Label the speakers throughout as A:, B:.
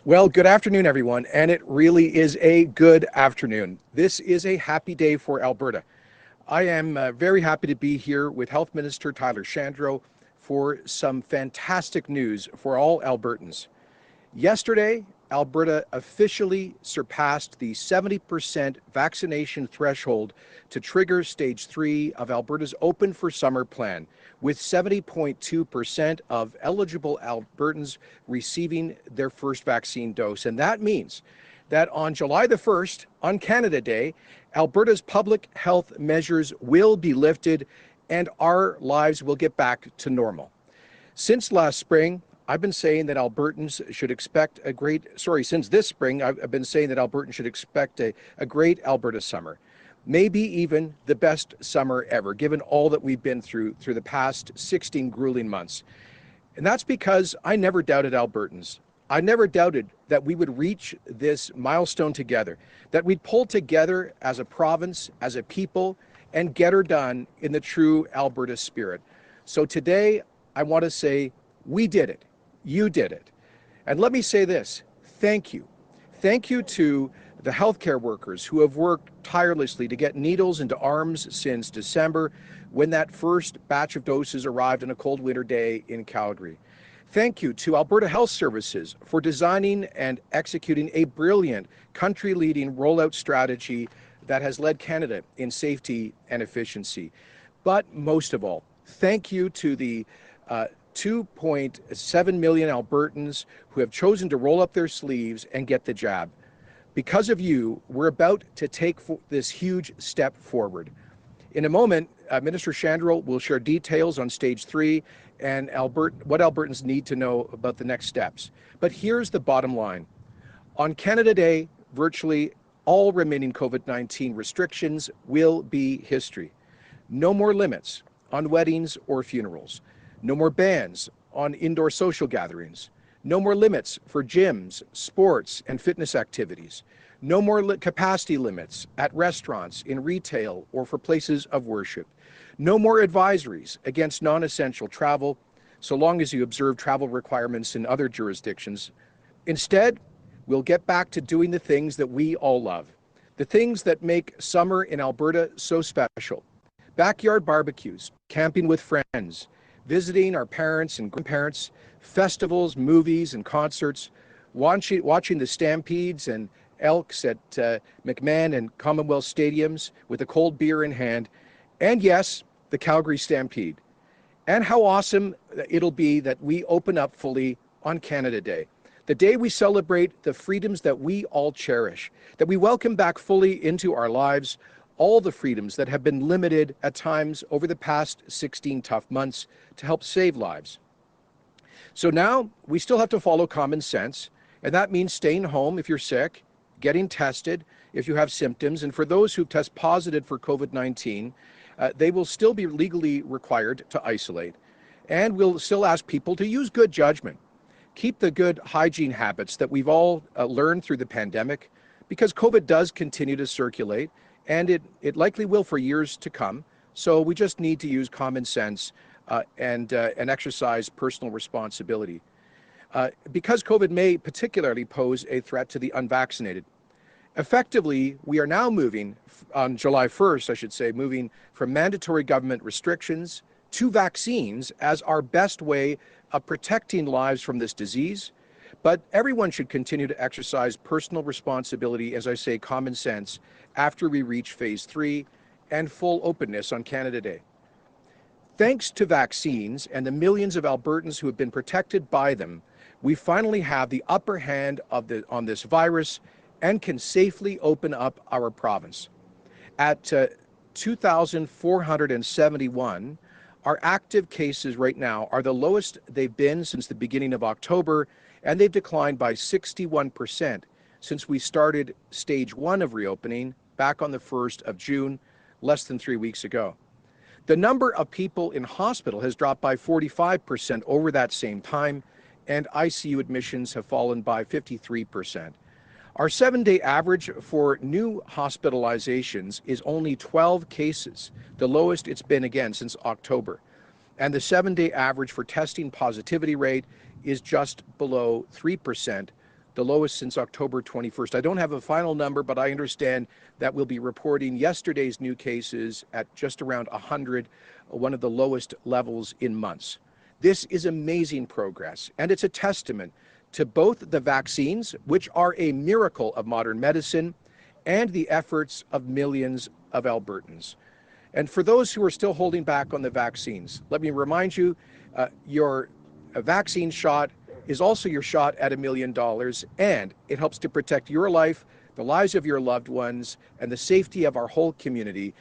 A: Well, good afternoon, everyone, and it really is a good afternoon. This is a happy day for Alberta. I am very happy to be here with Health Minister Tyler Shandro for some fantastic news for all Albertans. Yesterday, Alberta officially surpassed the 70% vaccination threshold to trigger stage 3 of Alberta's Open for Summer plan, with 70.2% of eligible Albertans receiving their first vaccine dose. And that means that on July the 1st, on Canada Day, Alberta's public health measures will be lifted and our lives will get back to normal. Since last spring, I've been saying that Albertans should expect since this spring, I've been saying that Albertans should expect a great Alberta summer. Maybe even the best summer ever, given all that we've been through the past 16 grueling months. And that's because I never doubted Albertans. I never doubted that we would reach this milestone together, that we'd pull together as a province, as a people, and get her done in the true Alberta spirit. So today, I want to say, we did it. You did it. And let me say this, thank you. Thank you to the healthcare workers who have worked tirelessly to get needles into arms since December, when that first batch of doses arrived on a cold winter day in Calgary. Thank you to Alberta Health Services for designing and executing a brilliant country-leading rollout strategy that has led Canada in safety and efficiency. But most of all, thank you to the 2.7 million Albertans who have chosen to roll up their sleeves and get the jab. Because of you, we're about to take this huge step forward. In a moment, Minister Shandro will share details on stage 3 and what Albertans need to know about the next steps. But here's the bottom line. On Canada Day, virtually all remaining COVID-19 restrictions will be history. No more limits on weddings or funerals. No more bans on indoor social gatherings. No more limits for gyms, sports, and fitness activities. No more capacity limits at restaurants, in retail, or for places of worship. No more advisories against non-essential travel, so long as you observe travel requirements in other jurisdictions. Instead, we'll get back to doing the things that we all love, the things that make summer in Alberta so special. Backyard barbecues, camping with friends, visiting our parents and grandparents, festivals, movies, and concerts, watching the Stampedes and Elks at McMahon and Commonwealth stadiums with a cold beer in hand, and yes, the Calgary Stampede. And how awesome it'll be that we open up fully on Canada Day, the day we celebrate the freedoms that we all cherish, that we welcome back fully into our lives all the freedoms that have been limited at times over the past 16 tough months to help save lives. So now we still have to follow common sense, and that means staying home if you're sick, getting tested if you have symptoms, and for those who test positive for COVID-19, they will still be legally required to isolate. And we'll still ask people to use good judgment. Keep the good hygiene habits that we've all learned through the pandemic, because COVID does continue to circulate, and it likely will for years to come. So we just need to use common sense and exercise personal responsibility. Because COVID may particularly pose a threat to the unvaccinated. Effectively, we are now moving, on July 1st, I should say, moving from mandatory government restrictions to vaccines as our best way of protecting lives from this disease. But everyone should continue to exercise personal responsibility, as I say, common sense, after we reach phase 3 and full openness on Canada Day. Thanks to vaccines and the millions of Albertans who have been protected by them, we finally have the upper hand on this virus and can safely open up our province. At 2,471, our active cases right now are the lowest they've been since the beginning of October, and they've declined by 61% since we started stage 1 of reopening back on the 1st of June, less than 3 weeks ago. The number of people in hospital has dropped by 45% over that same time, and ICU admissions have fallen by 53%. Our 7-day average for new hospitalizations is only 12 cases, the lowest it's been again since October. And the 7-day average for testing positivity rate is just below 3%, the lowest since October 21st. I don't have a final number, but I understand that we'll be reporting yesterday's new cases at just around 100, one of the lowest levels in months. This is amazing progress, and it's a testament to both the vaccines, which are a miracle of modern medicine, and the efforts of millions of Albertans. And for those who are still holding back on the vaccines, let me remind you, your vaccine shot is also your shot at $1 million, and it helps to protect your life, the lives of your loved ones, and the safety of our whole community.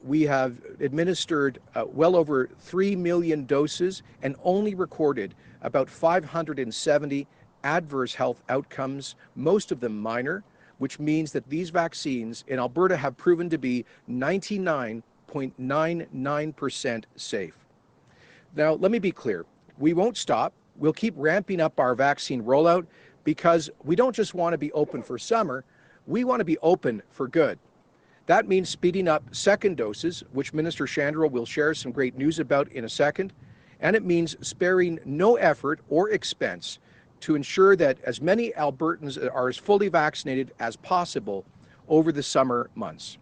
A: We have administered well over 3 million doses and only recorded about 570 adverse health outcomes, most of them minor, which means that these vaccines in Alberta have proven to be 99.99% safe. Now, let me be clear. We won't stop. We'll keep ramping up our vaccine rollout because we don't just want to be open for summer, we want to be open for good. That means speeding up second doses, which Minister Shandro will share some great news about in a second, and it means sparing no effort or expense to ensure that as many Albertans are as fully vaccinated as possible over the summer months.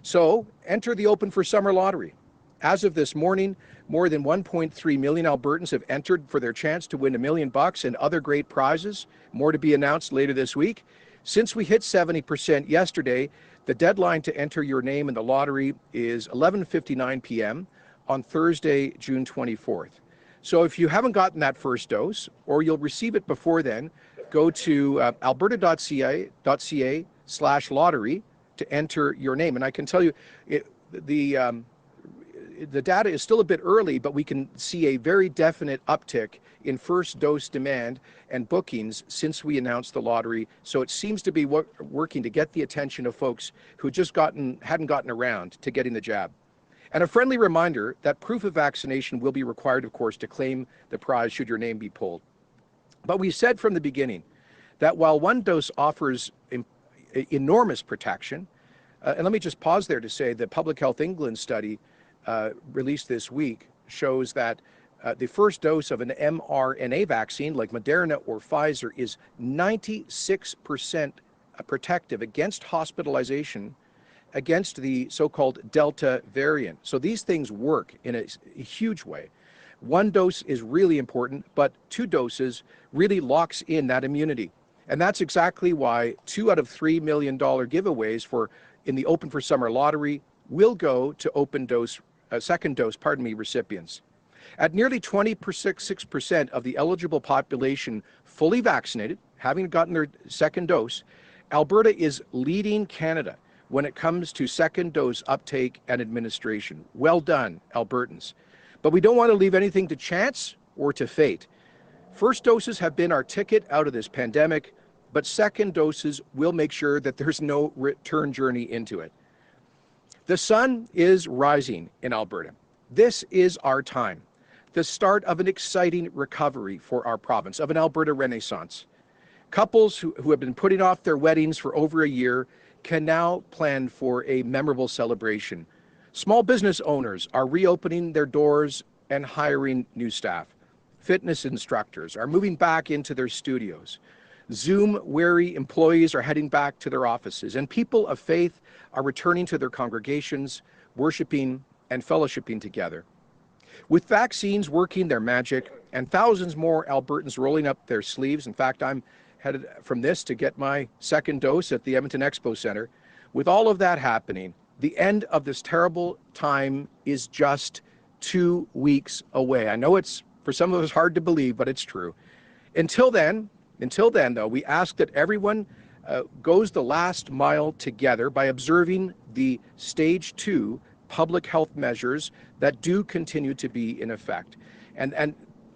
A: So enter the Open for Summer lottery. As of this morning, more than 1.3 million Albertans have entered for their chance to win $1 million and other great prizes, more to be announced later this week. Since we hit 70% yesterday, the deadline to enter your name in the lottery is 11:59 p.m. on Thursday, June 24th. So if you haven't gotten that first dose, or you'll receive it before then, go to alberta.ca/lottery to enter your name. And I can tell you, the data is still a bit early, but we can see a very definite uptick in first dose demand and bookings since we announced the lottery. So it seems to be working to get the attention of folks who just hadn't gotten around to getting the jab. And a friendly reminder that proof of vaccination will be required, of course, to claim the prize should your name be pulled. But we said from the beginning that while one dose offers enormous protection, and let me just pause there to say the Public Health England study released this week shows that the first dose of an mRNA vaccine like Moderna or Pfizer is 96% protective against hospitalization against the so-called Delta variant. So these things work in a huge way. One dose is really important, but 2 doses really locks in that immunity. And that's exactly why 2 out of $3 million giveaways in the Open for Summer lottery will go to second dose recipients. At nearly 26% of the eligible population fully vaccinated, having gotten their second dose, Alberta is leading Canada when it comes to second dose uptake and administration. Well done, Albertans. But we don't want to leave anything to chance or to fate. First doses have been our ticket out of this pandemic, but second doses will make sure that there's no return journey into it. The sun is rising in Alberta. This is our time, the start of an exciting recovery for our province, of an Alberta renaissance. Couples who have been putting off their weddings for over a year can now plan for a memorable celebration. Small business owners are reopening their doors and hiring new staff. Fitness instructors are moving back into their studios. Zoom-weary employees are heading back to their offices, and people of faith are returning to their congregations, worshiping and fellowshipping together. With vaccines working their magic and thousands more Albertans rolling up their sleeves, in fact, I'm headed from this to get my second dose at the Edmonton Expo Center. With all of that happening, the end of this terrible time is just 2 weeks away. I know it's, for some of us, hard to believe, but it's true. Until then, though, we ask that everyone goes the last mile together by observing the stage 2 public health measures that do continue to be in effect. And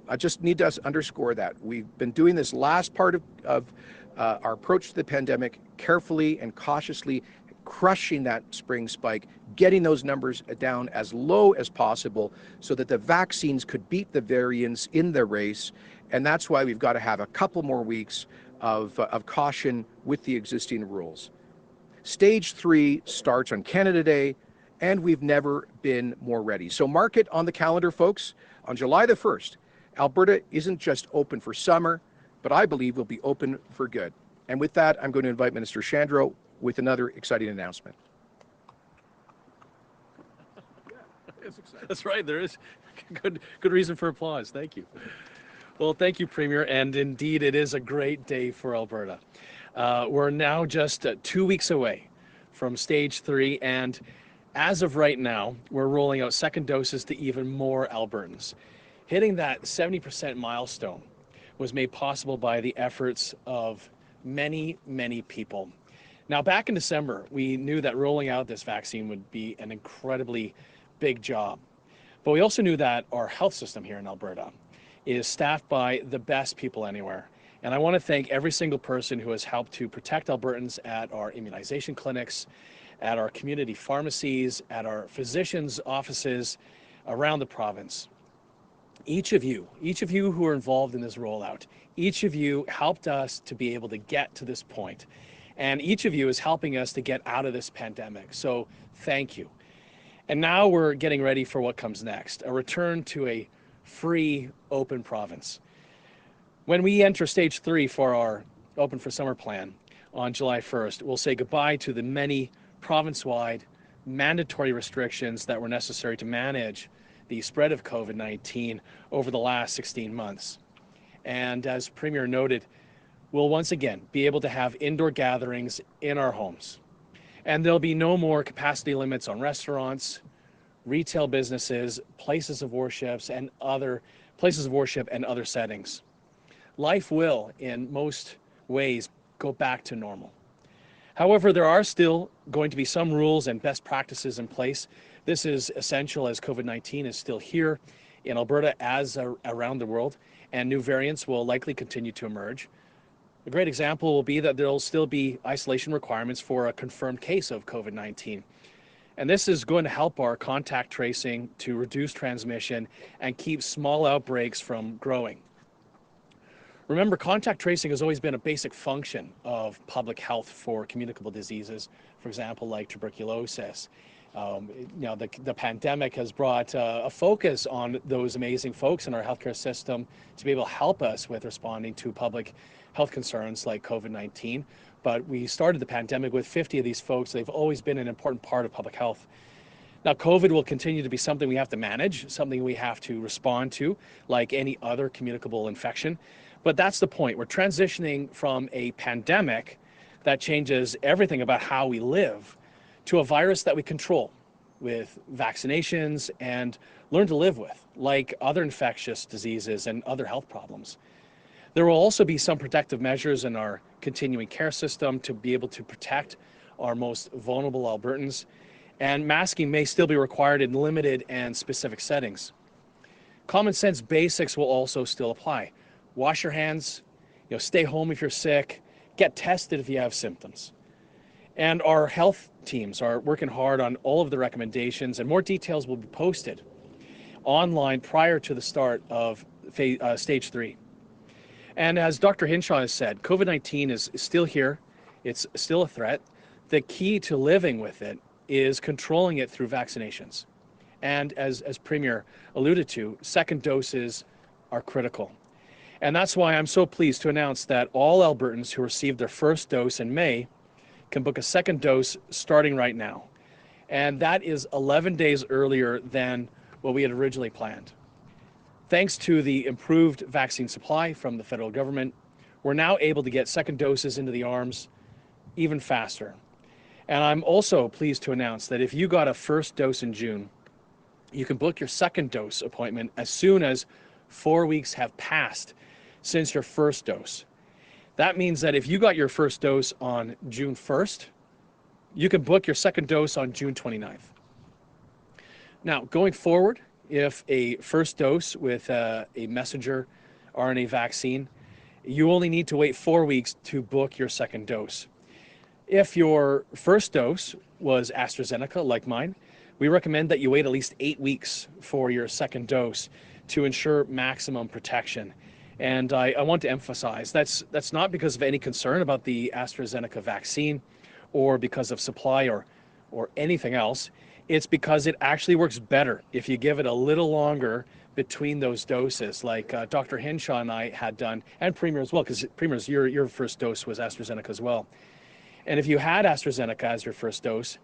A: I just need to underscore that. We've been doing this last part of our approach to the pandemic carefully and cautiously, crushing that spring spike, getting those numbers down as low as possible so that the vaccines could beat the variants in the race. And that's why we've got to have a couple more weeks of caution with the existing rules. Stage 3 starts on Canada Day, and we've never been more ready. So mark it on the calendar, folks. On July the 1st, Alberta isn't just open for summer, but I believe will be open for good. And with that, I'm going to invite Minister Shandro with another exciting announcement.
B: That's right, there is good reason for applause. Thank you. Well, thank you, Premier, and indeed it is a great day for Alberta. We're now just 2 weeks away from stage 3, and as of right now, we're rolling out second doses to even more Albertans. Hitting that 70% milestone was made possible by the efforts of many, many people. Now, back in December, we knew that rolling out this vaccine would be an incredibly big job. But we also knew that our health system here in Alberta is staffed by the best people anywhere. And I want to thank every single person who has helped to protect Albertans at our immunization clinics, at our community pharmacies, at our physicians' offices around the province. Each of you who are involved in this rollout, each of you helped us to be able to get to this point. And each of you is helping us to get out of this pandemic. So thank you. And now we're getting ready for what comes next, a return to a free, open province. When we enter stage 3 for our Open for Summer plan on July 1st, we'll say goodbye to the many province-wide mandatory restrictions that were necessary to manage the spread of COVID-19 over the last 16 months. And as Premier noted, we'll once again be able to have indoor gatherings in our homes. And there'll be no more capacity limits on restaurants, retail businesses, places of worship and other settings. Life will, in most ways, go back to normal. However, there are still going to be some rules and best practices in place. This is essential as COVID-19 is still here in Alberta as around the world, and new variants will likely continue to emerge. A great example will be that there will still be isolation requirements for a confirmed case of COVID-19. And this is going to help our contact tracing to reduce transmission and keep small outbreaks from growing. Remember, contact tracing has always been a basic function of public health for communicable diseases, for example, like tuberculosis. The pandemic has brought a focus on those amazing folks in our healthcare system to be able to help us with responding to public health concerns like COVID-19. But we started the pandemic with 50 of these folks. They've always been an important part of public health. Now, COVID will continue to be something we have to manage, something we have to respond to, like any other communicable infection. But that's the point. We're transitioning from a pandemic that changes everything about how we live to a virus that we control with vaccinations and learn to live with, like other infectious diseases and other health problems. There will also be some protective measures in our continuing care system to be able to protect our most vulnerable Albertans, and masking may still be required in limited and specific settings. Common sense basics will also still apply. Wash your hands, stay home if you're sick, get tested if you have symptoms. And our health teams are working hard on all of the recommendations, and more details will be posted online prior to the start of stage 3. And as Dr. Hinshaw has said, COVID-19 is still here. It's still a threat. The key to living with it is controlling it through vaccinations. And as Premier alluded to, second doses are critical. And that's why I'm so pleased to announce that all Albertans who received their first dose in May can book a second dose starting right now. And that is 11 days earlier than what we had originally planned. Thanks to the improved vaccine supply from the federal government, we're now able to get second doses into the arms even faster. And I'm also pleased to announce that if you got a first dose in June, you can book your second dose appointment as soon as 4 weeks have passed since your first dose. That means that if you got your first dose on June 1st, you can book your second dose on June 29th. Now, going forward, if a first dose with a messenger RNA vaccine, you only need to wait 4 weeks to book your second dose. If your first dose was AstraZeneca, like mine, we recommend that you wait at least 8 weeks for your second dose to ensure maximum protection. And I want to emphasize that's not because of any concern about the AstraZeneca vaccine or because of supply or anything else. It's because it actually works better if you give it a little longer between those doses, like Dr. Hinshaw and I had done, and Premier as well, because Premier's, your first dose was AstraZeneca as well. And if you had AstraZeneca as your first dose,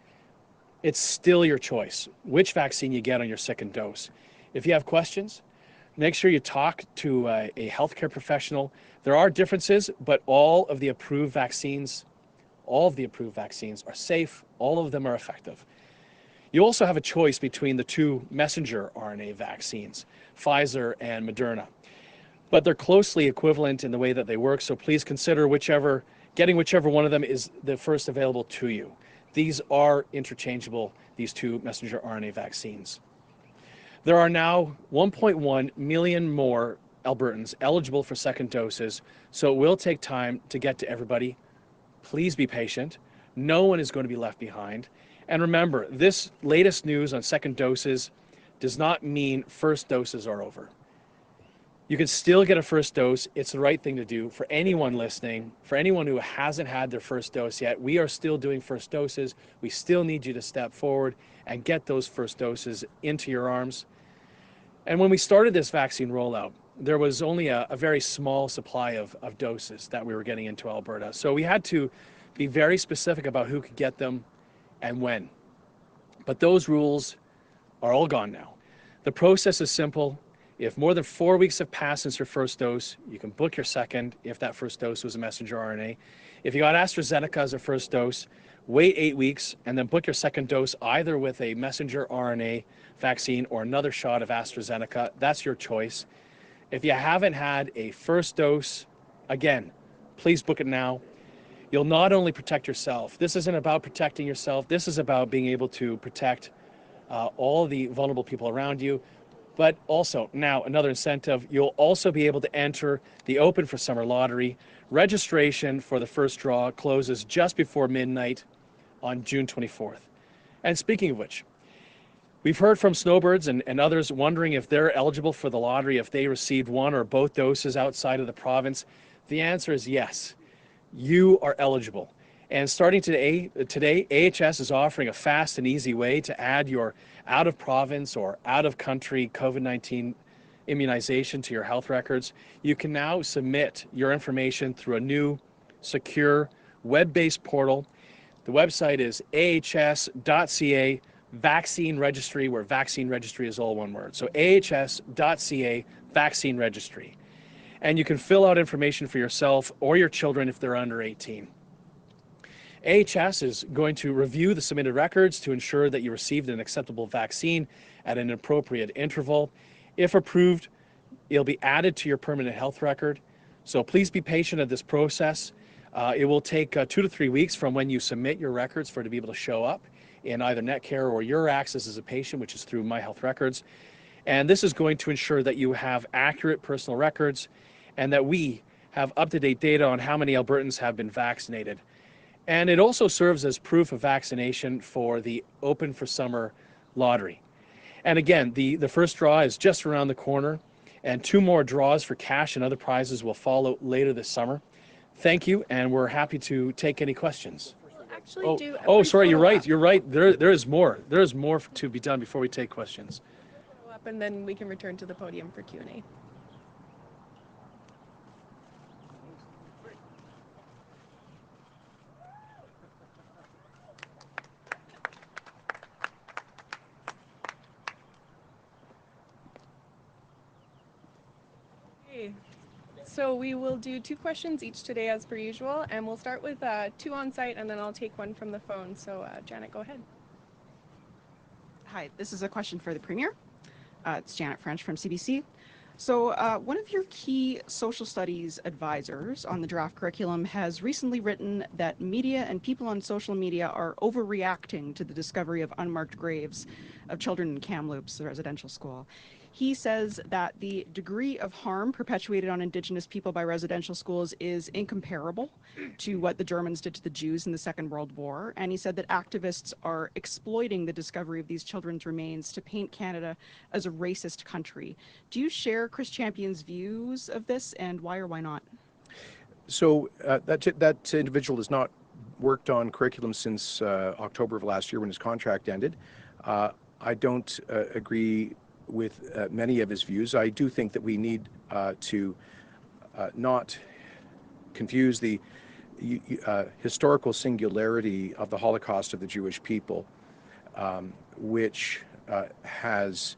B: it's still your choice which vaccine you get on your second dose. If you have questions, make sure you talk to a healthcare professional. There are differences, but all of the approved vaccines are safe. All of them are effective. You also have a choice between the two messenger RNA vaccines, Pfizer and Moderna, but they're closely equivalent in the way that they work. So please consider getting whichever one of them is the first available to you. These are interchangeable, these two messenger RNA vaccines. There are now 1.1 million more Albertans eligible for second doses, so it will take time to get to everybody. Please be patient. No one is going to be left behind. And remember, this latest news on second doses does not mean first doses are over. You can still get a first dose. It's the right thing to do. For anyone listening, for anyone who hasn't had their first dose yet, we are still doing first doses. We still need you to step forward and get those first doses into your arms. And when we started this vaccine rollout, there was only a very small supply of doses that we were getting into Alberta. So we had to be very specific about who could get them and when. But those rules are all gone now. The process is simple. If more than 4 weeks have passed since your first dose, you can book your second if that first dose was a messenger RNA. If you got AstraZeneca as a first dose, wait 8 weeks and then book your second dose either with a messenger RNA vaccine or another shot of AstraZeneca. That's your choice. If you haven't had a first dose, again, please book it now. You'll not only protect yourself. This isn't about protecting yourself. This is about being able to protect all the vulnerable people around you. But also, now another incentive, you'll also be able to enter the Open for Summer lottery. Registration for the first draw closes just before midnight on June 24th. And speaking of which, we've heard from snowbirds and others wondering if they're eligible for the lottery if they received one or both doses outside of the province. The answer is yes, you are eligible. And starting today, AHS is offering a fast and easy way to add your out-of-province or out-of-country COVID-19 immunization to your health records. You can now submit your information through a new, secure, web-based portal. The website is ahs.ca vaccine registry, where vaccine registry is all one word. So ahs.ca vaccine registry. And you can fill out information for yourself or your children if they're under 18. AHS is going to review the submitted records to ensure that you received an acceptable vaccine at an appropriate interval. If approved, it'll be added to your permanent health record. So please be patient at this process. It will take 2 to 3 weeks from when you submit your records for it to be able to show up in either NetCare or your access as a patient, which is through My Health Records. And this is going to ensure that you have accurate personal records and that we have up-to-date data on how many Albertans have been vaccinated. And it also serves as proof of vaccination for the Open for Summer lottery. And again, the first draw is just around the corner, and 2 more draws for cash and other prizes will follow later this summer. Thank you, and we're happy to take any questions. Sorry, you're right. You're right. There is more. There is more to be done before we take questions.
C: Follow up, and then we can return to the podium for Q&A. So we will do 2 questions each today as per usual, and we'll start with 2 on site, and then I'll take 1 from the phone. So Janet, go ahead.
D: Hi, this is a question for the Premier. It's Janet French from CBC. So one of your key social studies advisors on the draft curriculum has recently written that media and people on social media are overreacting to the discovery of unmarked graves of children in Kamloops, the residential school. He says that the degree of harm perpetuated on Indigenous people by residential schools is incomparable to what the Germans did to the Jews in the Second World War. And he said that activists are exploiting the discovery of these children's remains to paint Canada as a racist country. Do you share Chris Champion's views of this, and why or why not?
A: So that individual has not worked on curriculum since October of last year when his contract ended. I don't agree with many of his views. I do think that we need to not confuse the historical singularity of the Holocaust of the Jewish people, which has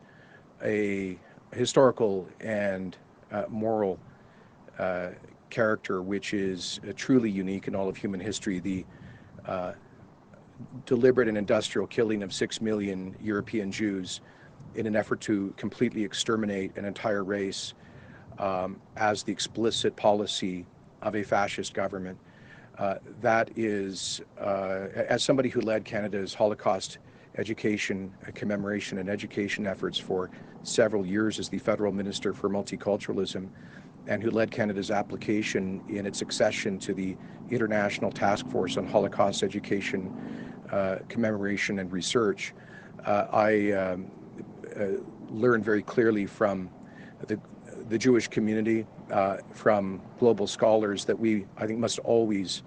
A: a historical and moral character which is truly unique in all of human history. The deliberate and industrial killing of 6 million European Jews in an effort to completely exterminate an entire race as the explicit policy of a fascist government. That is, as somebody who led Canada's Holocaust education, commemoration and education efforts for several years as the federal minister for multiculturalism, and who led Canada's application in its accession to the International Task Force on Holocaust Education, Commemoration and Research, I learned very clearly from the Jewish community, from global scholars, that we, I think, must always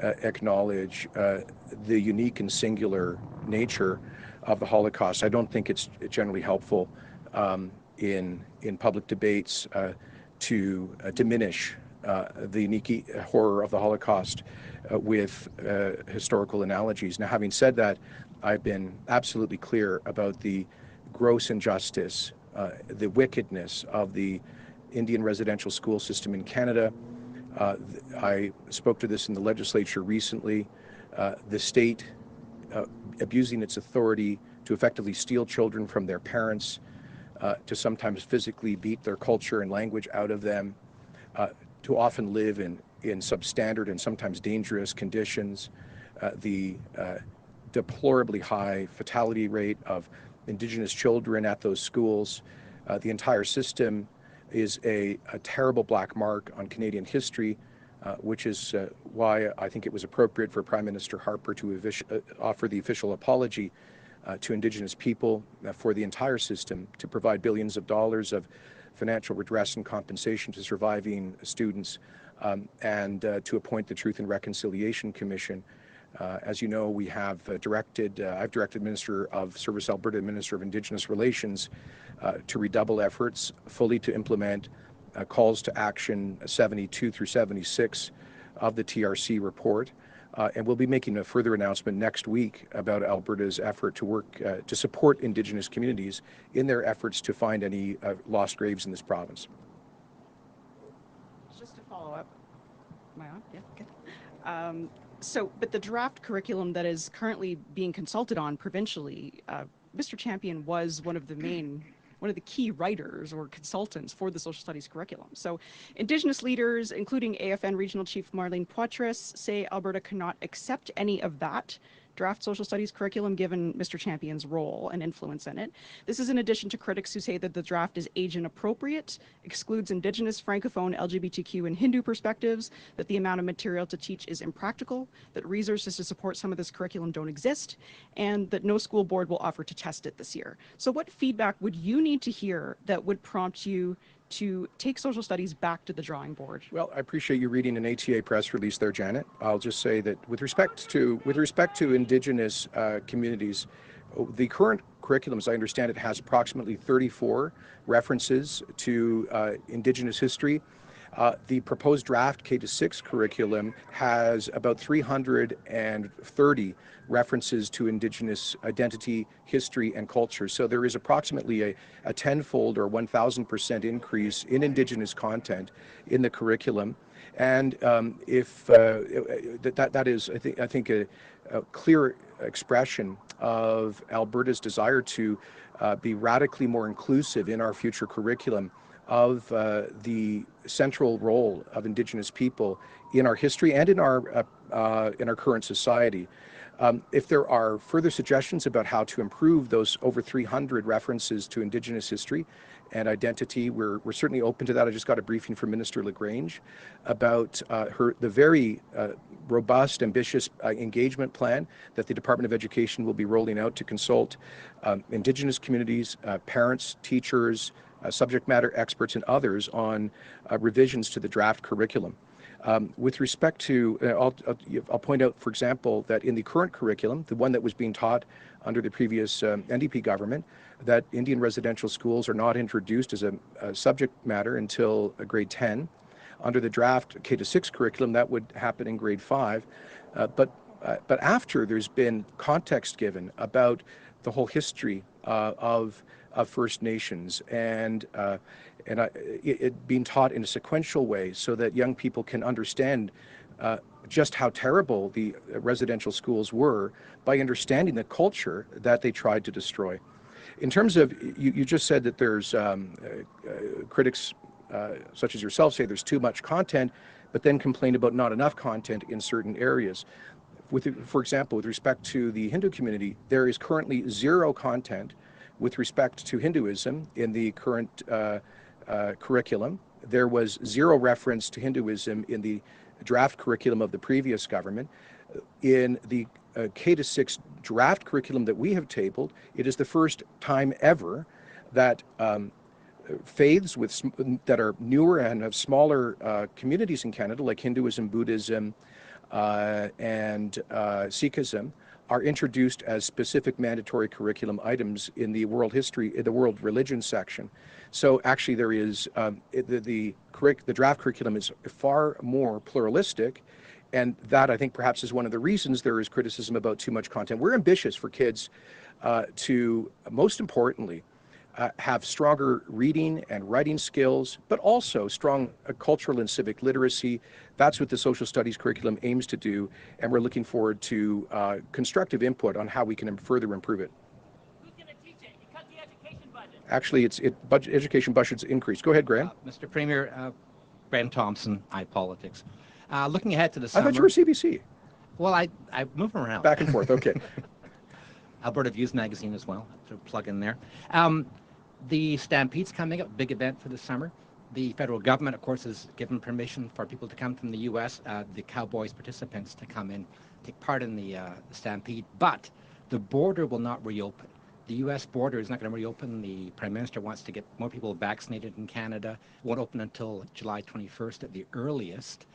A: acknowledge the unique and singular nature of the Holocaust. I don't think it's generally helpful in public debates to diminish the unique horror of the Holocaust with historical analogies. Now, having said that, I've been absolutely clear about the gross injustice, the wickedness of the Indian residential school system in Canada. I spoke to this in the legislature recently. The state abusing its authority to effectively steal children from their parents, to sometimes physically beat their culture and language out of them, to often live in substandard and sometimes dangerous conditions, the deplorably high fatality rate of Indigenous children at those schools. The entire system is a terrible black mark on Canadian history, which is why I think it was appropriate for Prime Minister Harper to offer the official apology to Indigenous people for the entire system, to provide billions of dollars of financial redress and compensation to surviving students, and to appoint the Truth and Reconciliation Commission. As you know, we have I've directed Minister of Service Alberta, Minister of Indigenous Relations, to redouble efforts fully to implement calls to action 72 through 76 of the TRC report. And we'll be making a further announcement next week about Alberta's effort to work to support Indigenous communities in their efforts to find any lost graves in this province.
D: Just to follow up, am I on? Yeah, good. But the draft curriculum that is currently being consulted on provincially, Mr. Champion was one of the key writers or consultants for the social studies curriculum. So Indigenous leaders, including AFN Regional Chief Marlene Poitras, say Alberta cannot accept any of that draft social studies curriculum given Mr. Champion's role and influence in it. This is in addition to critics who say that the draft is age inappropriate, excludes Indigenous, Francophone, LGBTQ, and Hindu perspectives, that the amount of material to teach is impractical, that resources to support some of this curriculum don't exist, and that no school board will offer to test it this year. So what feedback would you need to hear that would prompt you to take social studies back to the drawing board?
A: Well, I appreciate you reading an ATA press release there, Janet. I'll just say that with respect to Indigenous communities, the current curriculum, as I understand it, has approximately 34 references to Indigenous history. The proposed draft K-6 curriculum has about 330 references to Indigenous identity, history, and culture. So there is approximately a tenfold or 1,000% increase in Indigenous content in the curriculum. And if that is, I think a clear expression of Alberta's desire to be radically more inclusive in our future curriculum of the central role of Indigenous people in our history and in our current society. If there are further suggestions about how to improve those over 300 references to Indigenous history and identity, we're certainly open to that. I just got a briefing from Minister LaGrange about the very robust, ambitious engagement plan that the Department of Education will be rolling out to consult Indigenous communities, parents, teachers, subject matter experts, and others on revisions to the draft curriculum. With respect to, I'll point out, for example, that in the current curriculum, the one that was being taught under the previous NDP government, that Indian residential schools are not introduced as a subject matter until grade 10. Under the draft K-6 curriculum, that would happen in grade 5. But after there's been context given about the whole history of First Nations and it being taught in a sequential way so that young people can understand just how terrible the residential schools were by understanding the culture that they tried to destroy. In terms of, you just said that there's critics such as yourself say there's too much content, but then complain about not enough content in certain areas. For example, with respect to the Hindu community, there is currently zero content with respect to Hinduism in the current curriculum. There was zero reference to Hinduism in the draft curriculum of the previous government. In the K-6 draft curriculum that we have tabled, it is the first time ever that faiths that are newer and have smaller communities in Canada, like Hinduism, Buddhism, and Sikhism, are introduced as specific mandatory curriculum items in the world history, in the world religion section. So actually there is, the draft curriculum is far more pluralistic, and that I think perhaps is one of the reasons there is criticism about too much content. We're ambitious for kids to, most importantly, have stronger reading and writing skills, but also strong cultural and civic literacy. That's what the social studies curriculum aims to do, and we're looking forward to constructive input on how we can further improve it.
E: Who's going to teach it? You cut the education budget.
A: Actually, education budget's increased. Go ahead, Graham.
F: Mr. Premier, Brent Thompson, iPolitics. Looking ahead to the summer.
A: I thought you were CBC.
F: Well, I move around.
A: Back and forth, okay.
F: Alberta Views magazine as well, to plug in there. The Stampede's coming up, big event for the summer. The federal government, of course, has given permission for people to come from the U.S., the Cowboys participants to come in, take part in the Stampede, but the border will not reopen. The U.S. border is not going to reopen. The Prime Minister wants to get more people vaccinated in Canada. It won't open until July 21st at the earliest.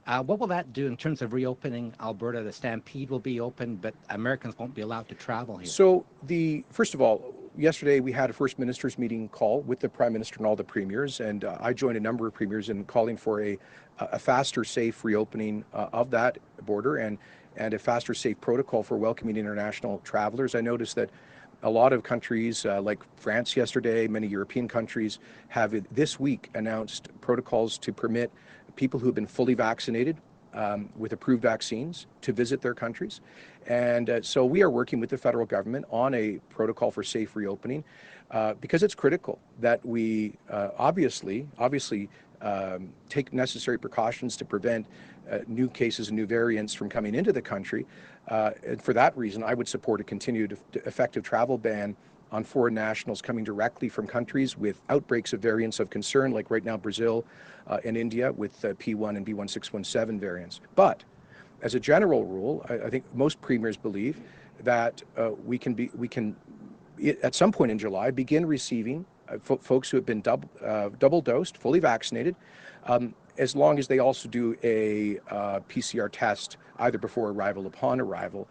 F: What will that do in terms of reopening Alberta? The Stampede will be open, but Americans won't be allowed to travel here.
A: So first of all, yesterday we had a First Minister's meeting call with the Prime Minister and all the premiers, and I joined a number of premiers in calling for a faster, safe reopening of that border and a faster, safe protocol for welcoming international travelers. I noticed that a lot of countries, like France yesterday, many European countries, have this week announced protocols to permit people who have been fully vaccinated with approved vaccines to visit their countries. And so we are working with the federal government on a protocol for safe reopening because it's critical that we obviously take necessary precautions to prevent new cases and new variants from coming into the country. And for that reason, I would support a continued effective travel ban on foreign nationals coming directly from countries with outbreaks of variants of concern, like right now Brazil and India with P1 and B1617 variants. But as a general rule, I think most premiers believe that we can at some point in July begin receiving folks who have been double dosed, fully vaccinated, as long as they also do a PCR test either before arrival or upon arrival.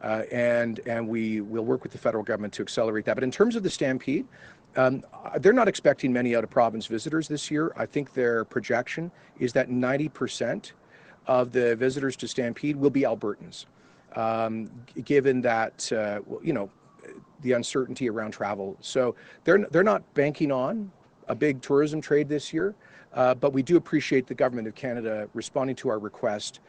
A: And we will work with the federal government to accelerate that. But in terms of the Stampede, they're not expecting many out-of-province visitors this year. I think their projection is that 90% of the visitors to Stampede will be Albertans, given that, the uncertainty around travel. So they're not banking on a big tourism trade this year, but we do appreciate the Government of Canada responding to our request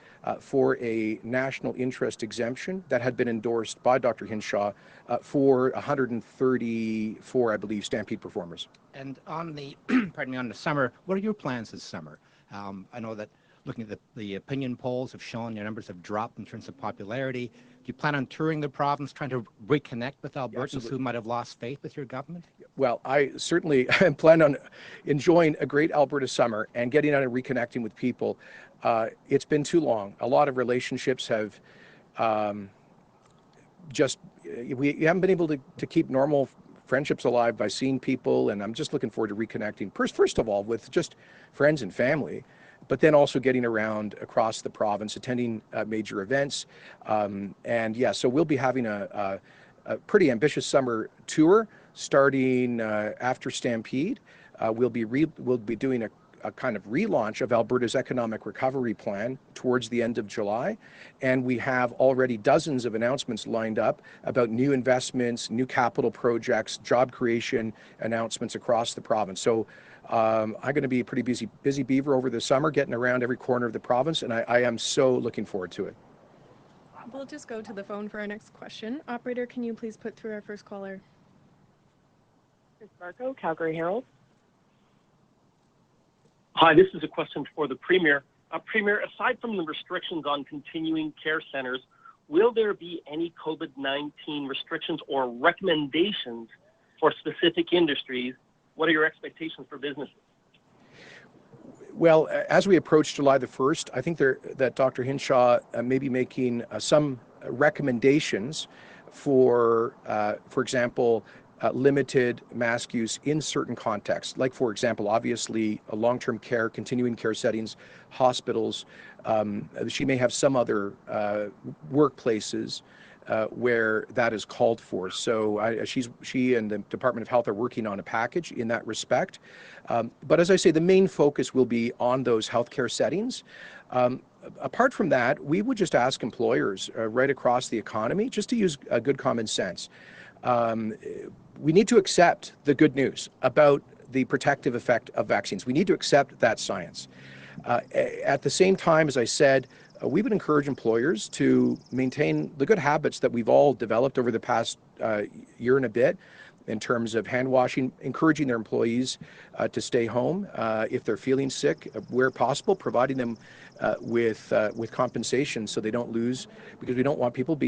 A: for a national interest exemption that had been endorsed by Dr. Hinshaw for 134, I believe, Stampede performers.
F: And on the, on the summer, what are your plans this summer? I know that looking at the opinion polls have shown your numbers have dropped in terms of popularity. Do you plan on touring the province, trying to reconnect with Albertans who might have lost faith with your government?
A: Well, I certainly plan on enjoying a great Alberta summer and getting out and reconnecting with people. It's been too long. A lot of relationships have we haven't been able to keep normal friendships alive by seeing people, and I'm just looking forward to reconnecting. First of all, with just friends and family. but then also getting around across the province, attending major events. And yeah, so we'll be having a pretty ambitious summer tour starting after Stampede. We'll be doing a kind of relaunch of Alberta's economic recovery plan towards the end of July. And we have already dozens of announcements lined up about new investments, new capital projects, job creation announcements across the province. So I'm going to be a pretty busy beaver over the summer, getting around every corner of the province, and I am so looking forward to it.
C: We'll just go to the phone for our next question. Operator, can you please put through our first caller?
G: Chris Barco, Calgary Herald. Hi, this is a question for the Premier. Premier, aside from the restrictions on continuing care centers, will there be any COVID-19 restrictions or recommendations for specific industries? What are your expectations for businesses?
A: Well, as we approach July the 1st, I think that Dr. Hinshaw may be making some recommendations for example, limited mask use in certain contexts, like, for example, obviously long-term care, continuing care settings, hospitals. She may have some other workplaces where that is called for. So she and the Department of Health are working on a package in that respect. But as I say, the main focus will be on those healthcare settings. Apart from that, we would just ask employers right across the economy just to use good common sense. We need to accept the good news about the protective effect of vaccines. We need to accept that science. At the same time, as I said, we would encourage employers to maintain the good habits that we've all developed over the past year and a bit in terms of hand washing, encouraging their employees to stay home if they're feeling sick, where possible, providing them with compensation so they don't lose, because we don't want people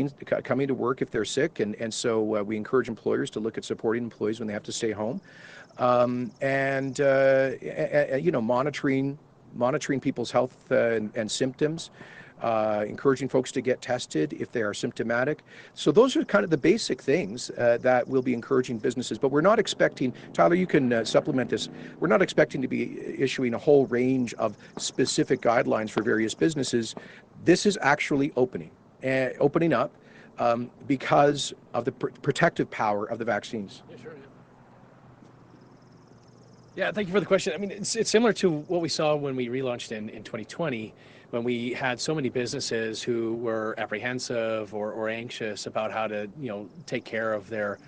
A: coming to work if they're sick, and so we encourage employers to look at supporting employees when they have to stay home, and you know, monitoring people's health and symptoms. Encouraging folks to get tested if they are symptomatic. So those are kind of the basic things that we'll be encouraging businesses. But we're not expecting, Tyler, you can supplement this, we're not expecting to be issuing a whole range of specific guidelines for various businesses. This is actually opening up because of the protective power of the vaccines.
B: Yeah, sure. Yeah, thank you for the question. I mean, it's similar to what we saw when we relaunched in 2020, when we had so many businesses who were apprehensive or anxious about how to, you know, take care of their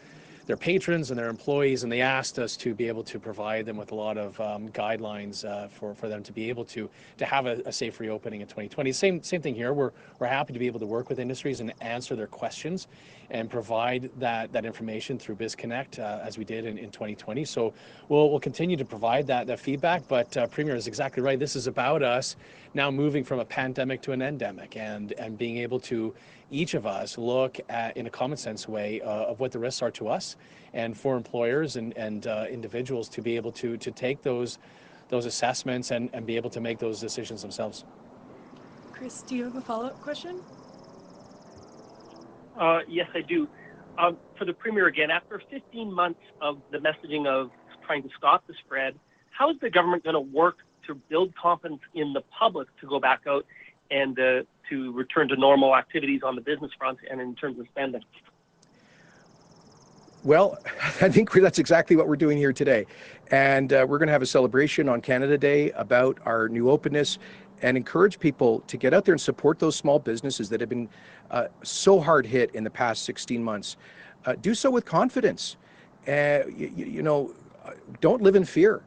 B: patrons and their employees, and they asked us to be able to provide them with a lot of guidelines for them to be able to have a safe reopening in 2020. Same thing here. We're happy to be able to work with industries and answer their questions and provide that information through BizConnect as we did in 2020. So we'll continue to provide that feedback. But Premier is exactly right. This is about us now moving from a pandemic to an endemic, and being able to, each of us, look at, in a common sense way, of what the risks are to us, and for employers and individuals to be able to take those assessments and be able to make those decisions themselves.
C: Chris, do you have a follow-up question?
G: Yes, I do. For the Premier again, after 15 months of the messaging of trying to stop the spread, how is the government going to work to build confidence in the public to go back out and to return to normal activities on the business front and in terms of spending?
A: Well, I think that's exactly what we're doing here today. And we're going to have a celebration on Canada Day about our new openness, and encourage people to get out there and support those small businesses that have been so hard hit in the past 16 months. Do so with confidence. You know, don't live in fear.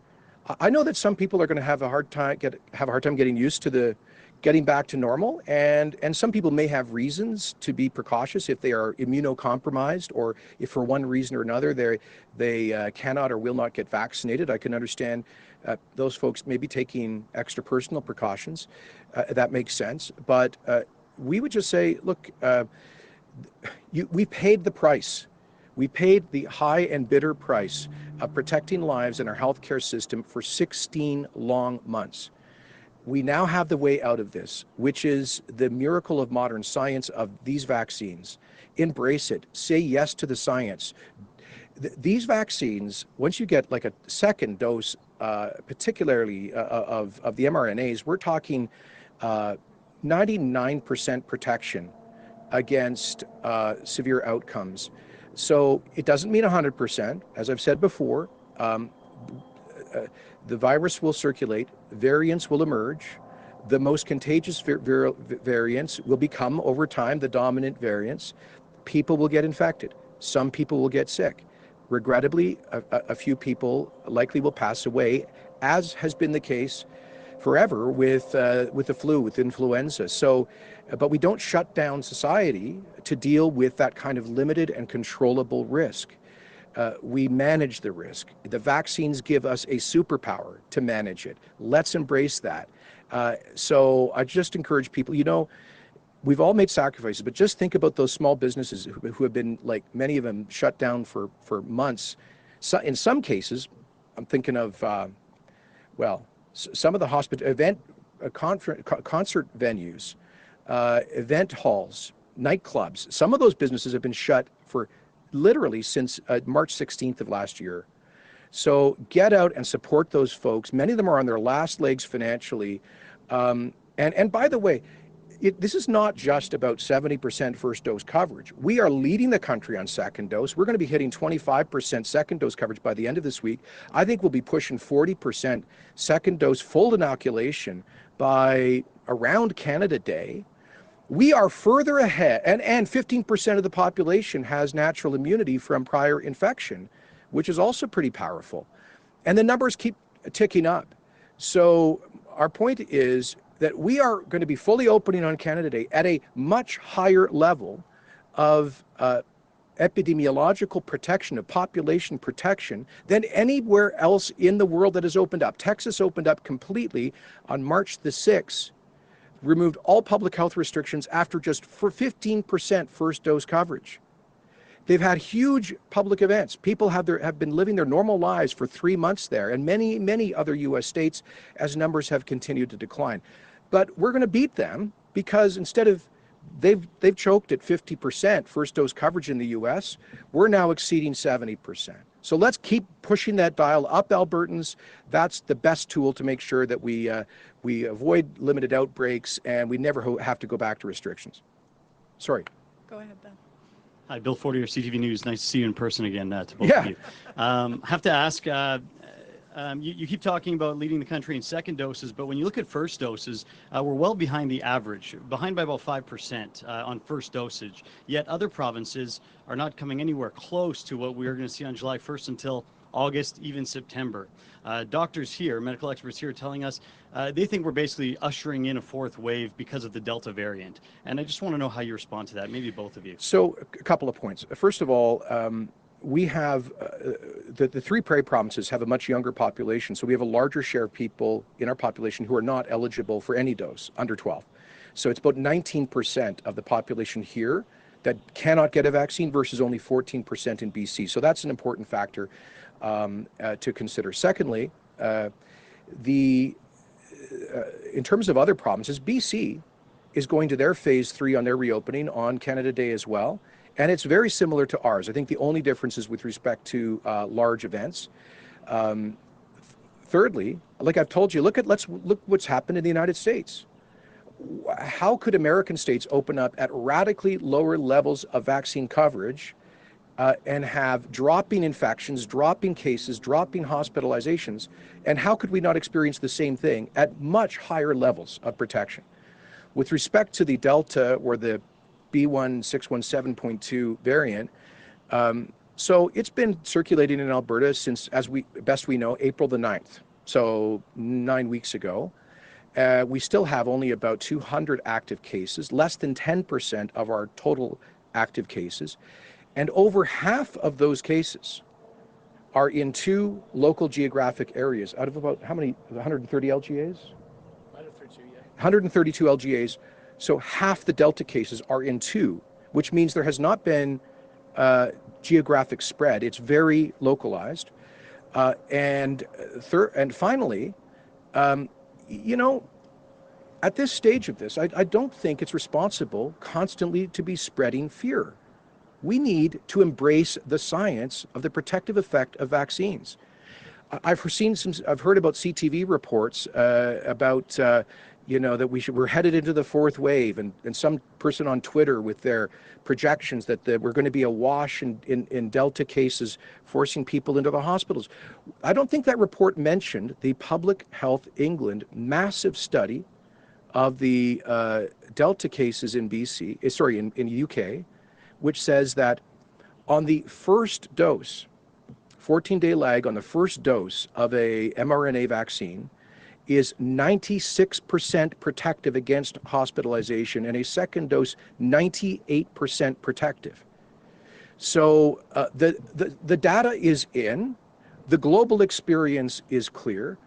A: I know that some people are going to have a hard time getting used to getting back to normal, and some people may have reasons to be precautious if they are immunocompromised, or if for one reason or another they cannot or will not get vaccinated. I can understand those folks may be taking extra personal precautions. That makes sense. But we would just say, look, we paid the price. We paid the high and bitter price of protecting lives in our healthcare system for 16 long months. We now have the way out of this, which is the miracle of modern science of these vaccines. Embrace it. Say yes to the science. These vaccines, once you get like a second dose particularly of the mRNAs, we're talking 99% protection against severe outcomes. So it doesn't mean 100%. As I've said before, the virus will circulate, variants will emerge. The most contagious variants will become, over time, the dominant variants. People will get infected. Some people will get sick. Regrettably, a few people likely will pass away, as has been the case forever with the flu, with influenza. So, but we don't shut down society to deal with that kind of limited and controllable risk. We manage the risk. The vaccines give us a superpower to manage it. Let's embrace that. So I just encourage people, you know, we've all made sacrifices, but just think about those small businesses who have been, like many of them, shut down for months. So in some cases, I'm thinking of, well, some of the concert venues, event halls, nightclubs, some of those businesses have been shut for literally since March 16th of last year. So get out and support those folks. Many of them are on their last legs financially. And by the way, this is not just about 70% first dose coverage. We are leading the country on second dose. We're going to be hitting 25% second dose coverage by the end of this week. I think we'll be pushing 40% second dose full inoculation by around Canada Day. We are further ahead, and 15% of the population has natural immunity from prior infection, which is also pretty powerful. And the numbers keep ticking up. So our point is that we are going to be fully opening on Canada Day at a much higher level of epidemiological protection, of population protection, than anywhere else in the world that has opened up. Texas opened up completely on March the 6th, removed all public health restrictions after just for 15% first dose coverage. They've had huge public events. People have been living their normal lives for 3 months there, and many other U.S. states, as numbers have continued to decline. But we're going to beat them because instead of they've choked at 50% first dose coverage in the U.S., we're now exceeding 70%. So let's keep pushing that dial up, Albertans. That's the best tool to make sure that we avoid limited outbreaks and we never have to go back to restrictions. Sorry.
C: Go ahead, Ben.
H: Hi, Bill Fortier, CTV News. Nice to see you in person again, to both of you. I have to ask, you keep talking about leading the country in second doses, but when you look at first doses, we're well behind the average, behind by about 5% on first dosage. Yet other provinces are not coming anywhere close to what we're going to see on July 1st until August, even September. Doctors here, medical experts here, telling us they think we're basically ushering in a fourth wave because of the Delta variant. And I just want to know how you respond to that, maybe both of you.
A: So a couple of points. First of all, we have the three prairie provinces have a much younger population, so we have a larger share of people in our population who are not eligible for any dose, under 12. So it's about 19% of the population here that cannot get a vaccine versus only 14% in BC. So that's an important factor to consider. Secondly, in terms of other provinces, BC is going to their phase 3 on their reopening on Canada Day as well. And it's very similar to ours. I think the only difference is with respect to large events. Thirdly, like I've told you, look what's happened in the United States. How could American states open up at radically lower levels of vaccine coverage and have dropping infections, dropping cases, dropping hospitalizations? And how could we not experience the same thing at much higher levels of protection? With respect to the Delta or the B1617.2 variant, so it's been circulating in Alberta since, best we know, April the 9th, so 9 weeks ago. We still have only about 200 active cases, less than 10% of our total active cases. And over half of those cases are in 2 local geographic areas out of about how many, 130 LGAs? 132 LGAs. So half the Delta cases are in 2, which means there has not been geographic spread. It's very localized. And finally, you know, at this stage of this, I don't think it's responsible constantly to be spreading fear. We need to embrace the science of the protective effect of vaccines. I've heard about CTV reports about that we're headed into the fourth wave, and some person on Twitter with their projections that we're going to be awash in Delta cases, forcing people into the hospitals. I don't think that report mentioned the Public Health England massive study of the Delta cases in in UK, which says that on the first dose, 14-day lag on the first dose of a mRNA vaccine is 96% protective against hospitalization, and a second dose 98% protective. So the data is in, the global experience is clear.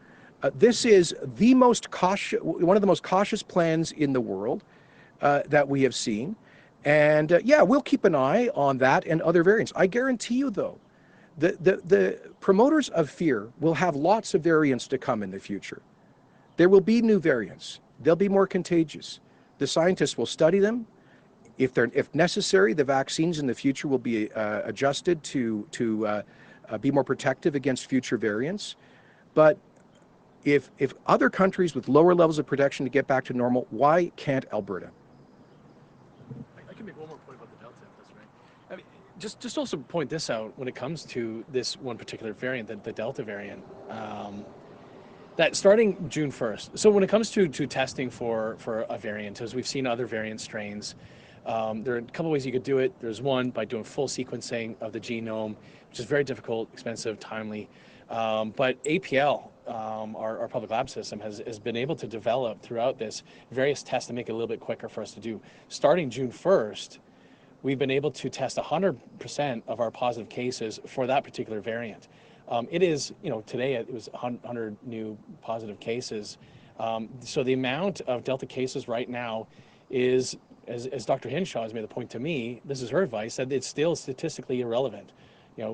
A: This is the most cautious, one of the most cautious plans in the world that we have seen. And yeah, we'll keep an eye on that and other variants. I guarantee you, though, the promoters of fear will have lots of variants to come in the future. There will be new variants. They'll be more contagious. The scientists will study them. If necessary, the vaccines in the future will be adjusted to be more protective against future variants. But if other countries with lower levels of protection to get back to normal, why can't Alberta?
B: I can make one more point about the Delta, if that's right. I mean, just also point this out when it comes to this one particular variant, the Delta variant. That starting June 1st. So when it comes to testing for a variant, as we've seen other variant strains, there are a couple ways you could do it. There's one by doing full sequencing of the genome, which is very difficult, expensive, timely. But APL, our public lab system, has been able to develop throughout this various tests to make it a little bit quicker for us to do. Starting June 1st, we've been able to test 100% of our positive cases for that particular variant. It is, today it was 100 new positive cases. So the amount of Delta cases right now is, as Dr. Hinshaw has made the point to me, this is her advice, that it's still statistically irrelevant.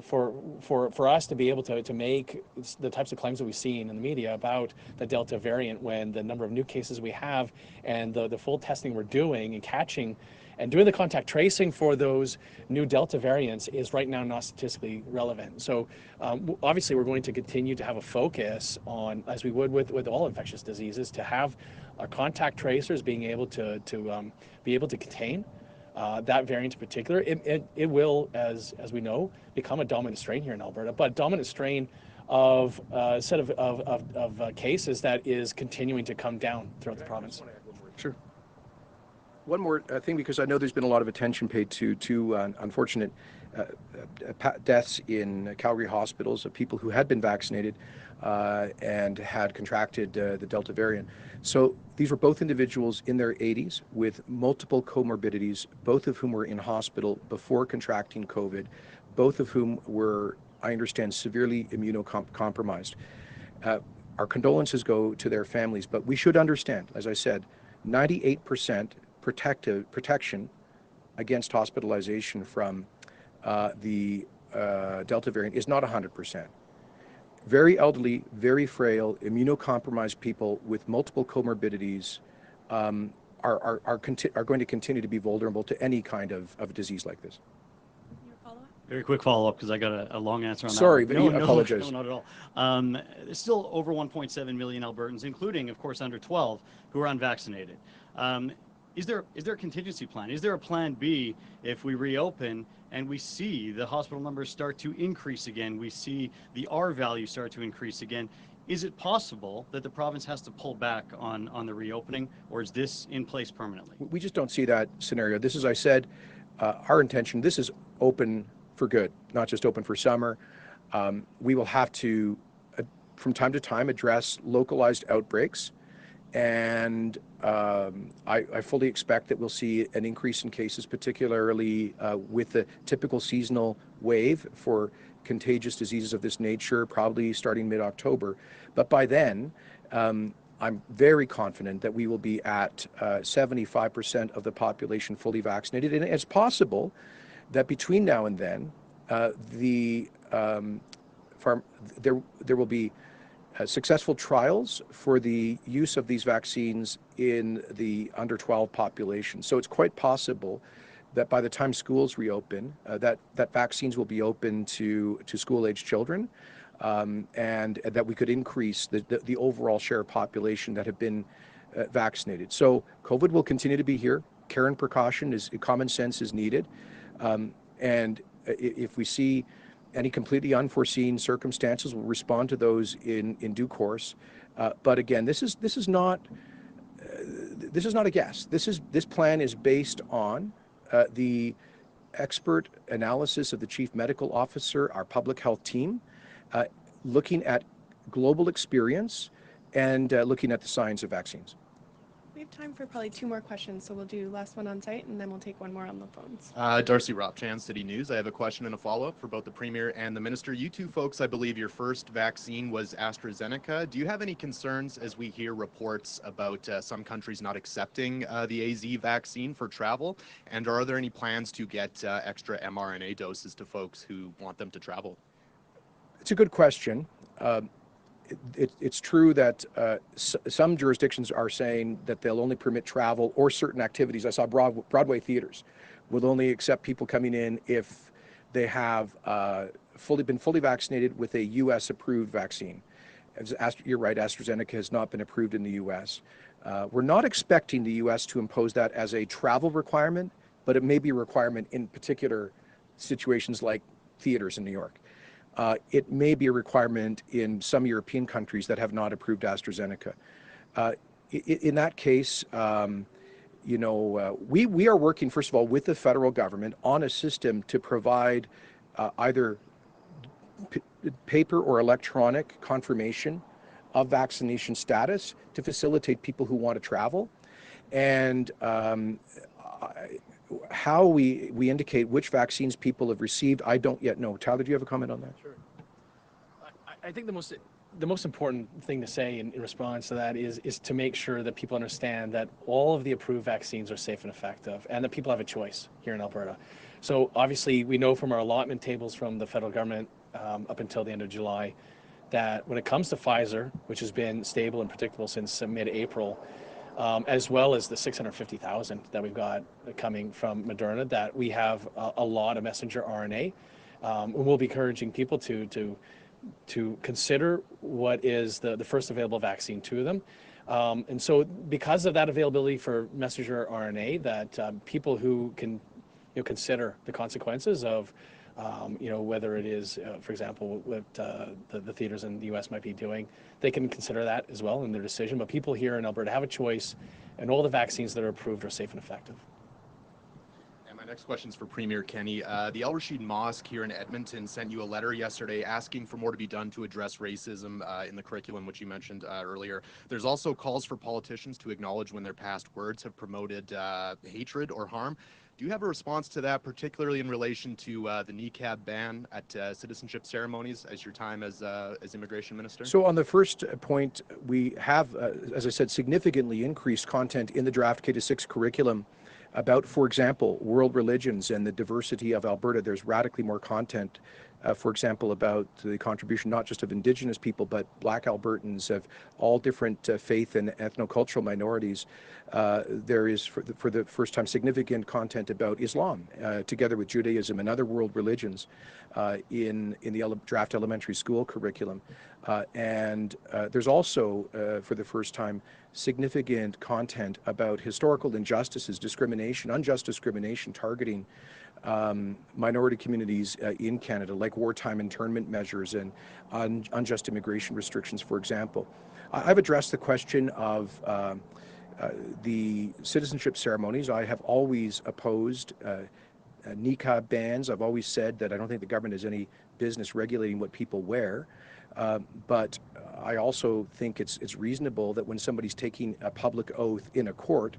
B: For us to be able to make the types of claims that we've seen in the media about the Delta variant, when the number of new cases we have and the full testing we're doing and catching and doing the contact tracing for those new Delta variants is right now not statistically relevant. So obviously we're going to continue to have a focus on, as we would with all infectious diseases, to have our contact tracers being able to contain that variant in particular. It will, as we know, become a dominant strain here in Alberta, but dominant strain of a set of cases that is continuing to come down throughout the province. Sure.
A: One more thing, because I know there's been a lot of attention paid to two unfortunate deaths in Calgary hospitals of people who had been vaccinated and had contracted the Delta variant. So these were both individuals in their 80s with multiple comorbidities, both of whom were in hospital before contracting COVID, both of whom were, I understand, severely immunocompromised. Our condolences go to their families, but we should understand, as I said, 98% protection against hospitalization from the Delta variant is not 100%. Very elderly, very frail, immunocompromised people with multiple comorbidities are going to continue to be vulnerable to any kind of disease like this.
H: Very quick follow-up, because I got a long answer on that.
A: Sorry, but I apologize.
H: No, not at all. There's still over 1.7 million Albertans, including, of course, under 12, who are unvaccinated. Is there a contingency plan? Is there a plan B if we reopen and we see the hospital numbers start to increase again? We see the R value start to increase again. Is it possible that the province has to pull back on the reopening, or is this in place permanently?
A: We just don't see that scenario. This is, I said, our intention. This is open for good, not just open for summer. We will have to, from time to time, address localized outbreaks. And I fully expect that we'll see an increase in cases, particularly with the typical seasonal wave for contagious diseases of this nature, probably starting mid-October. But by then, I'm very confident that we will be at 75% of the population fully vaccinated. And it's possible that between now and then, there will be successful trials for the use of these vaccines in the under 12 population. So it's quite possible that by the time schools reopen, that vaccines will be open to school-age children. and that we could increase the overall share of population that have been vaccinated. So COVID will continue to be here. Care and precaution common sense is needed. And if we see any completely unforeseen circumstances, we'll respond to those in due course. But again, this is not a guess. This plan is based on the expert analysis of the chief medical officer, our public health team, looking at global experience and looking at the science of vaccines.
C: We have time for probably 2 more questions, so we'll do last one on site and then we'll take 1 more on the phones.
I: Darcy Ropchan, City News. I have a question and a follow-up for both the Premier and the Minister. You two folks, I believe your first vaccine was AstraZeneca. Do you have any concerns as we hear reports about some countries not accepting the AZ vaccine for travel? And are there any plans to get extra mRNA doses to folks who want them to travel?
A: It's a good question. It's true that some jurisdictions are saying that they'll only permit travel or certain activities. I saw Broadway theaters will only accept people coming in if they have been fully vaccinated with a U.S. approved vaccine. You're right, AstraZeneca has not been approved in the U.S. We're not expecting the U.S. to impose that as a travel requirement, but it may be a requirement in particular situations like theaters in New York. It may be a requirement in some European countries that have not approved AstraZeneca. In that case, we are working, first of all, with the federal government on a system to provide either paper or electronic confirmation of vaccination status to facilitate people who want to travel. And how we indicate which vaccines people have received, I don't yet know. Tyler, do you have a comment on that?
B: Sure. I think the most important thing to say in response to that is to make sure that people understand that all of the approved vaccines are safe and effective, and that people have a choice here in Alberta. So obviously, we know from our allotment tables from the federal government up until the end of July that when it comes to Pfizer, which has been stable and predictable since mid-April, as well as the 650,000 that we've got coming from Moderna, that we have a lot of messenger RNA. We'll be encouraging people to consider what is the first available vaccine to them. And so because of that availability for messenger RNA, that people who can consider the consequences of whether it is, for example, what the theaters in the U.S. might be doing, they can consider that as well in their decision. But people here in Alberta have a choice, and all the vaccines that are approved are safe and effective.
I: And my next question is for Premier Kenney. The Al Rashid Mosque here in Edmonton sent you a letter yesterday asking for more to be done to address racism in the curriculum, which you mentioned earlier. There's also calls for politicians to acknowledge when their past words have promoted hatred or harm. Do you have a response to that, particularly in relation to the niqab ban at citizenship ceremonies as your time as immigration minister?
A: So on the first point, we have, as I said, significantly increased content in the draft K-6 curriculum about, for example, world religions and the diversity of Alberta. There's radically more content, for example, about the contribution not just of Indigenous people, but Black Albertans of all different faith and ethnocultural minorities. There is, for the first time, significant content about Islam, together with Judaism and other world religions, in the draft elementary school curriculum. And there's also, for the first time, significant content about historical injustices, discrimination, unjust discrimination targeting minority communities in Canada, like wartime internment measures and unjust immigration restrictions, for example. I've addressed the question of the citizenship ceremonies. I have always opposed niqab bans. I've always said that I don't think the government has any business regulating what people wear. But I also think it's reasonable that when somebody's taking a public oath in a court,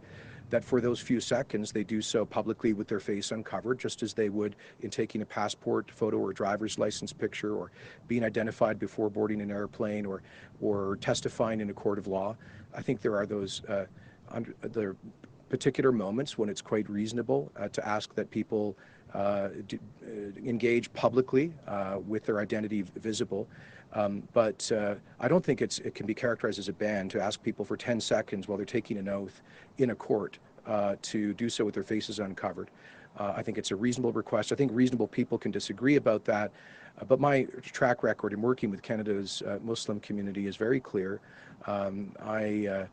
A: that for those few seconds they do so publicly with their face uncovered, just as they would in taking a passport photo or a driver's license picture, or being identified before boarding an airplane, or testifying in a court of law. I think there are those there particular moments when it's quite reasonable to ask that people engage publicly with their identity visible. But I don't think it can be characterized as a ban to ask people for 10 seconds while they're taking an oath in a court to do so with their faces uncovered. I think it's a reasonable request. I think reasonable people can disagree about that. But my track record in working with Canada's Muslim community is very clear. I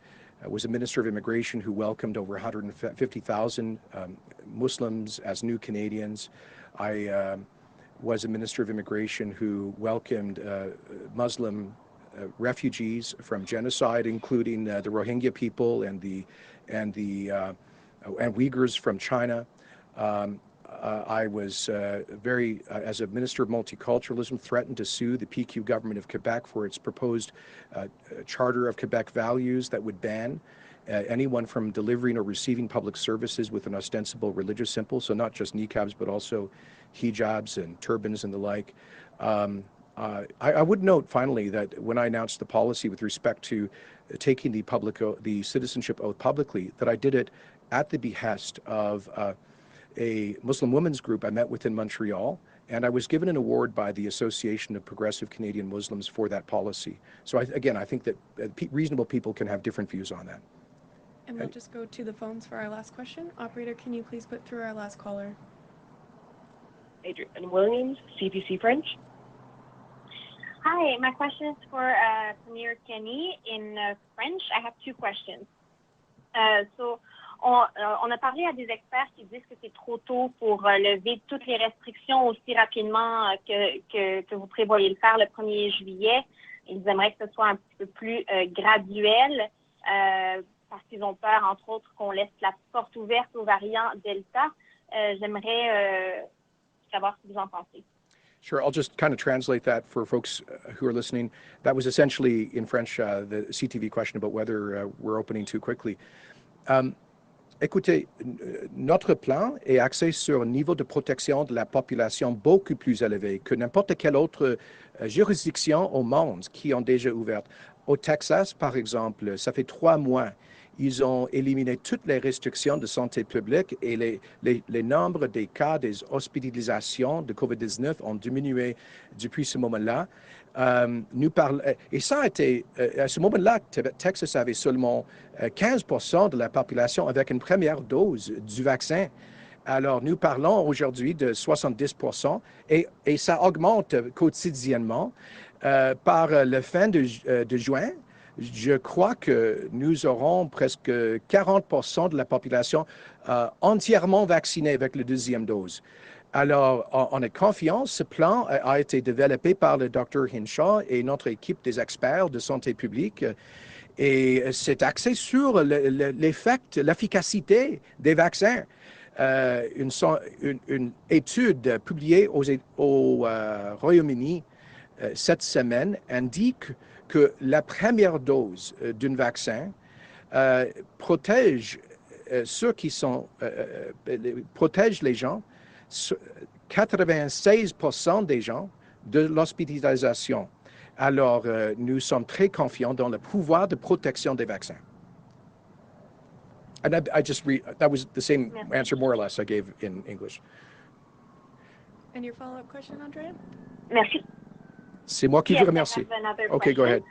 A: was a Minister of Immigration who welcomed over 150,000 Muslims as new Canadians. I was a Minister of Immigration who welcomed Muslim refugees from genocide, including the Rohingya people and Uyghurs from China. I was as a Minister of Multiculturalism, threatened to sue the PQ government of Quebec for its proposed Charter of Quebec values that would ban anyone from delivering or receiving public services with an ostensible religious symbol, so not just niqabs, but also hijabs and turbans and the like. I would note finally that when I announced the policy with respect to taking the citizenship oath publicly, that I did it at the behest of a Muslim women's group I met with in Montreal, and I was given an award by the Association of Progressive Canadian Muslims for that policy. So again, I think that reasonable people can have different views on that.
C: And we'll just go to the phones for our last question. Operator, can you please put through our last caller?
J: Adrian Williams, CBC French.
K: Hi, my question is for Premier Kenney in French. I have two questions. On a parlé à des experts qui disent que c'est trop tôt pour lever toutes les restrictions aussi rapidement que vous prévoyez le faire le 1er juillet. Ils aimeraient que ce soit un petit peu plus graduel parce qu'ils ont peur, entre autres, qu'on laisse la porte ouverte aux variants Delta. J'aimerais savoir ce que vous en pensez.
A: Sure, I'll just kind of translate that for folks who are listening. That was essentially, in French, the CTV question about whether we're opening too quickly. Écoutez, notre plan est axé sur un niveau de protection de la population beaucoup plus élevé que n'importe quelle autre juridiction au monde qui ont déjà ouvert. Au Texas, par exemple, ça fait 3 mois. Ils ont éliminé toutes les restrictions de santé publique et les nombres des cas des hospitalisations de COVID-19 ont diminué depuis ce moment-là. Et ça a été, à ce moment-là, Texas avait seulement 15% de la population avec une première dose du vaccin. Alors, nous parlons aujourd'hui de 70% et ça augmente quotidiennement. Par la fin de juin, je crois que nous aurons presque 40% de la population entièrement vaccinée avec la 2e dose. Alors, on est confiant. Ce plan a été développé par le Dr. Hinshaw et notre équipe des experts de santé publique. Et c'est axé sur l'efficacité des vaccins. Une étude publiée au Royaume-Uni cette semaine indique que la première dose d'un vaccin protège ceux qui sont protège les gens, 96% des gens de l'hospitalisation. Alors, nous sommes très confiants dans le pouvoir de protection des vaccins. And that was the same answer more or less I gave in English.
C: And your follow-up question, Andrea?
K: Merci.
A: C'est moi qui vous remercie. Okay, go ahead.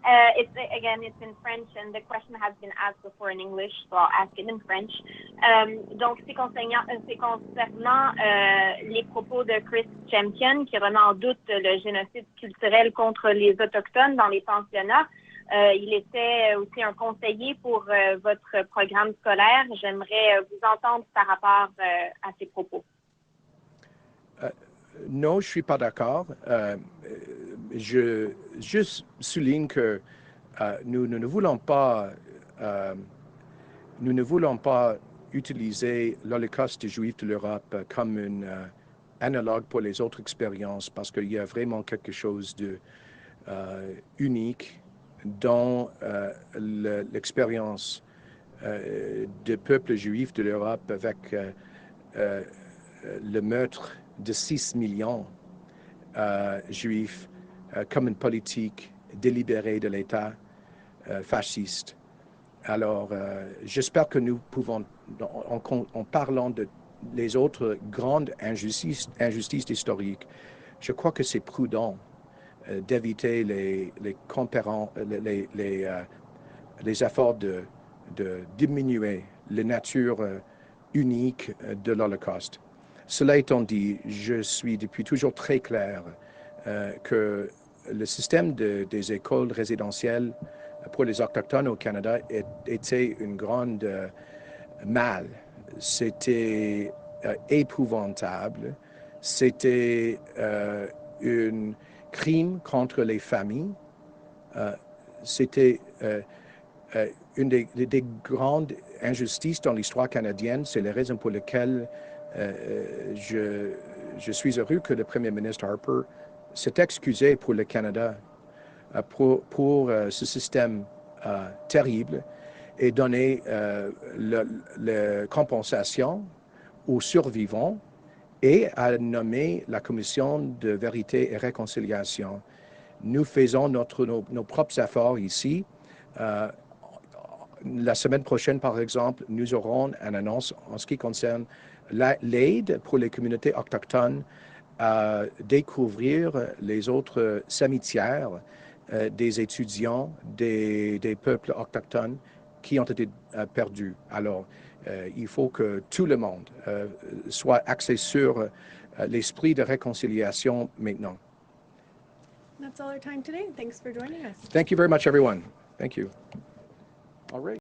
K: It's in French, and the question has been asked before in English, so I'll ask it in French. Donc, c'est concernant les propos de Chris Champion, qui remet en doute le génocide culturel contre les Autochtones dans les pensionnats. Il était aussi un conseiller pour votre programme scolaire. J'aimerais vous entendre par rapport à ces propos.
A: Non, je ne suis pas d'accord. Je souligne que nous ne voulons pas utiliser l'Holocauste des Juifs de l'Europe comme un analogue pour les autres expériences parce qu'il y a vraiment quelque chose de unique dans l'expérience du peuple juif de l'Europe avec le meurtre de 6 millions juifs comme une politique délibérée de l'État fasciste. Alors, j'espère que nous pouvons, en parlant de les autres grandes injustices historiques, je crois que c'est prudent d'éviter les efforts de diminuer la nature unique de l'Holocauste. Cela étant dit, je suis depuis toujours très clair que le système des écoles résidentielles pour les Autochtones au Canada était une grande mal. C'était épouvantable. C'était un crime contre les familles. C'était une des grandes injustices dans l'histoire canadienne. C'est la raison pour laquelle je suis heureux que le Premier ministre Harper s'est excusé pour le Canada pour ce système terrible et donné la compensation aux survivants et a nommé la Commission de vérité et réconciliation. Nous faisons nos propres efforts ici. La semaine prochaine, par exemple, nous aurons une annonce en ce qui concerne l'aide pour les communautés autochtones à découvrir les autres cimetières des étudiants des peuples autochtones qui ont été perdus. Alors, il faut que tout le monde soit axé sur l'esprit de réconciliation maintenant.
C: That's all our time today. Thanks for joining us.
A: Thank you very much, everyone. Thank you. All right.